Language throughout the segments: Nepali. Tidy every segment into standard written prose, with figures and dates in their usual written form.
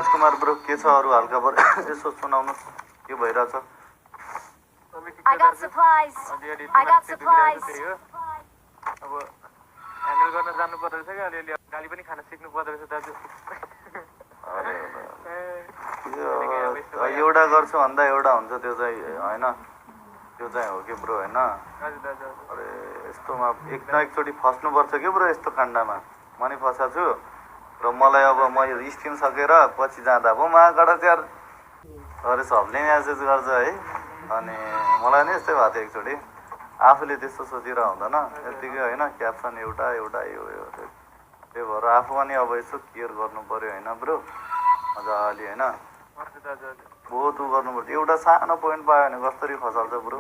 राजकुमार ब्रो के छ अरू हल्का बर यसो सुनाउनु के भइरहेछ I got supplies. I got supplies. अब ह्यान्डल गर्न जानु पर्दो रहेछ क्या अलिअलि गाली पनि खान सिक्नु पर्दो रहेछ दाजु एउटा गर्छु भन्दा एउटा हुन्छ त्यो चाहिँ होइन त्यो चाहिँ हो कि ब्रो होइन अरे यस्तोमा एक न एकचोटि फस्नुपर्छ कि ब्रो यस्तो काण्डमा म नि फसाएको छु र मलाई अब म स्टिम सकेर पछि जाँदा पो महाकाँडा चाहिँ अरे सबले म्यासेज गर्छ है अनि मलाई नि यस्तै भएको थियो एकचोटि आफूले त्यस्तो सोचेर हुँदैन यत्तिकै होइन क्याप्सन एउटा एउटा यो त्यही भएर आफू पनि अब यसो केयर गर्नु पऱ्यो होइन ब्रो मजाले होइन बहुत उ गर्नुपर्छ एउटा सानो पोइन्ट पायो भने कसरी खसाल्छ ब्रो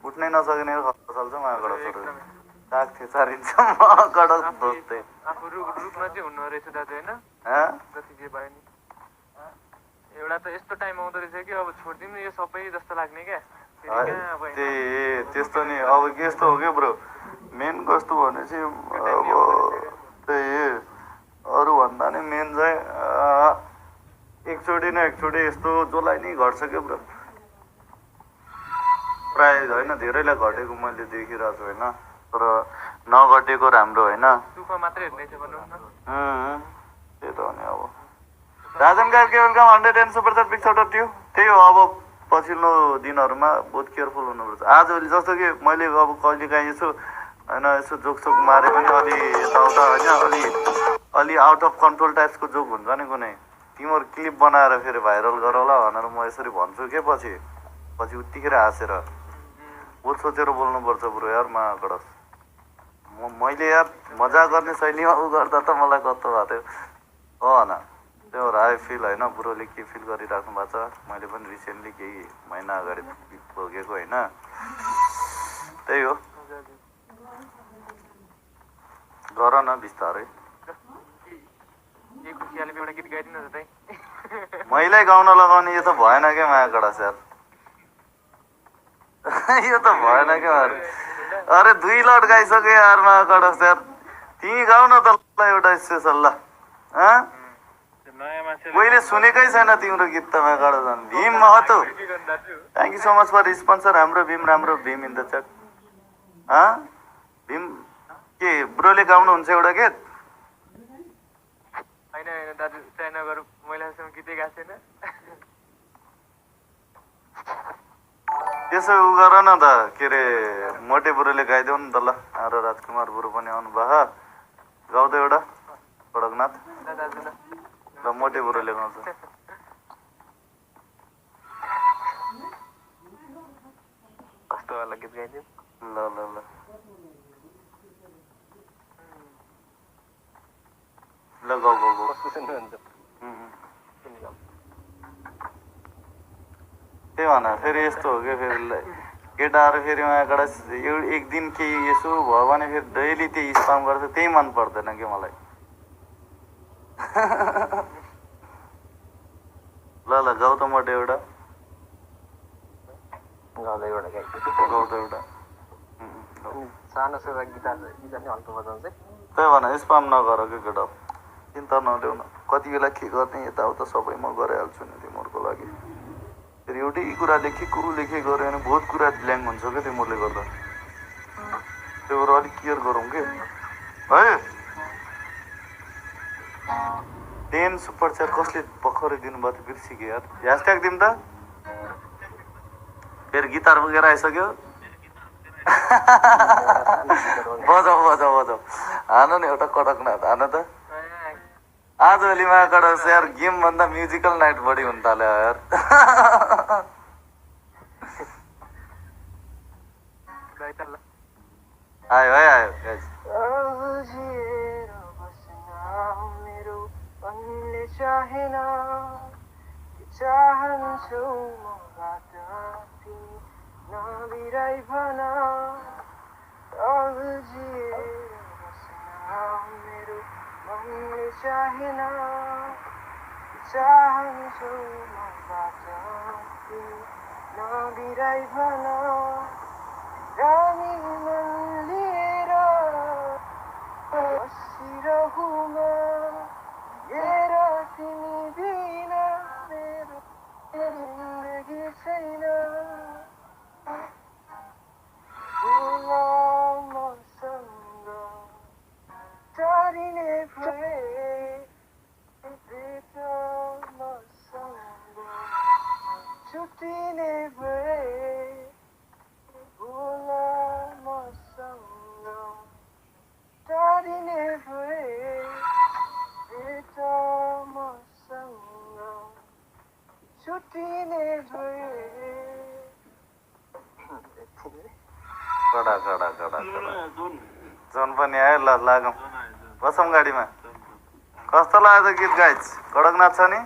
उठ्नै नसक्ने खसाल्छ महाकाँडा साग थेचारिन्छ महाकाँडा दोस्तै आफू रुखमा चाहिँ हुनु रहेछ दाजु होइन जति जे भयो नि एउटा त यस्तो टाइम आउँदो रहेछ कि अब छोडिदिउँ यो सबै जस्तो लाग्ने क्या त्यस्तो नि अब यस्तो हो क्या ब्रो मेन कस्तो भने चाहिँ अब त्यही अरू भन्दा नि मेन चाहिँ एकचोटि न एकचोटि यस्तो जसलाई नै घट्छ क्या ब्रो प्राय होइन धेरैलाई घटेको मैले देखिरहेको छु होइन तर नघटेको राम्रो होइन त्यही त हो नि अब राजन कार्के welcome 110 super chat big shout out you त्यही हो अब पछिल्लो दिनहरूमा बहुत केयरफुल हुनुपर्छ आजभोलि जस्तो कि मैले अब कहिले काहीँ यसो होइन यसो जोकसोक मारे पनि अलि यताउता होइन अलि आउट अफ कन्ट्रोल टाइप्सको जोक हुन्छ नि कुनै तिमीहरू क्लिप बनाएर फेरि भाइरल गरौला भनेर म यसरी भन्छु के पछि उत्तिखेर हाँसेर बहुत सोचेर बोल्नुपर्छ ब्रो यार महाकाँडा मैले यार मजा गर्ने शैलीमा उ गर्दा त मलाई कस्तो भएको थियो हो होइन त्यो भएर आई फिल होइन ब्रोले के फिल गरिराख्नु भएको छ मैले पनि रिसेन्टली केही महिना अगाडि भोगेको होइन त्यही हो गर न बिस्तारै मैले गाउन लगाउने यो त भएन क्या महाकाँडा स्यार यो त भएन क्या अरे 2 लट गाइसक्यो यार महाकाँडा स्यार तिमी गाउ न त एउटा स्पेसल ल मैले सुनेकै छैन तिम्रो गीत त महाकाँडा झन् Bhim Mahato thank you so much for sponsor हाम्रो Bhim in the chat Bhim के ब्रोले गाउनुहुन्छ एउटा गीत होइन दाजु चाइना गएर मैले गीतै गाएको छैन त्यसो उ गर न त के अरे मोटे बुढोले गाइदेऊ नि त ल हाम्रो राजकुमार बुढो पनि आउनु भयो गाउ त एउटा कडकनाथ ल मोटे बुढोले गाउँछ कस्तो वाला गीत गाइदिउँ ल ल ल ल गाउ गाउ गाउ कस्तो सुन्नुहुन्छ त्यही भन फेरि यस्तो हो क्या फेरि केटाहरू फेरि उहाँबाट एक दिन केही यसो भयो भने फेरि डेली त्यही स्पाम गर्छ त्यही मन पर्दैन कि मलाई ल ल गाउ त मोटे एउटा गाउ त एउटा सानो सानो गिटार नि हल्का बजाउँछ त्यही भन स्पाम नगर कि केटा चिन्ता नदेऊ न कति बेला के गर्ने यताउता सबै म गरिहाल्छु नि तिमीहरूको लागि फेरि एउटै कुरा लेखेँ गऱ्यो भने बहुत कुरा ब्ल्याङ्क हुन्छ क्या तिमीहरूले गर्दा त्यो भएर अलिक केयर गरौँ कि है 10 सुपर च्याट कसले भर्खरै दिनुभएको थियो बिर्सिक्यो यार ह्यासट्याग दिउँ त फेरि गिटार बोकेर आइसक्यो बजाऊ हान नि एउटा कडकनाथ हान त आजभोलि महाकाँडा यार गेम भन्दा म्युजिकल नाइट बढी हुन थाल्यो यार आयो है आयो चाहेना चाहन्छु मबाट नबिराइ भन रानी मन लिएर बसिरहुँ म हेर तिमी कडा कडा कडा कडा जोन पनि आयो ल लागौँ बसौँ गाडीमा कस्तो लाग्यो त गीत गाइज कडकनाथ छ नि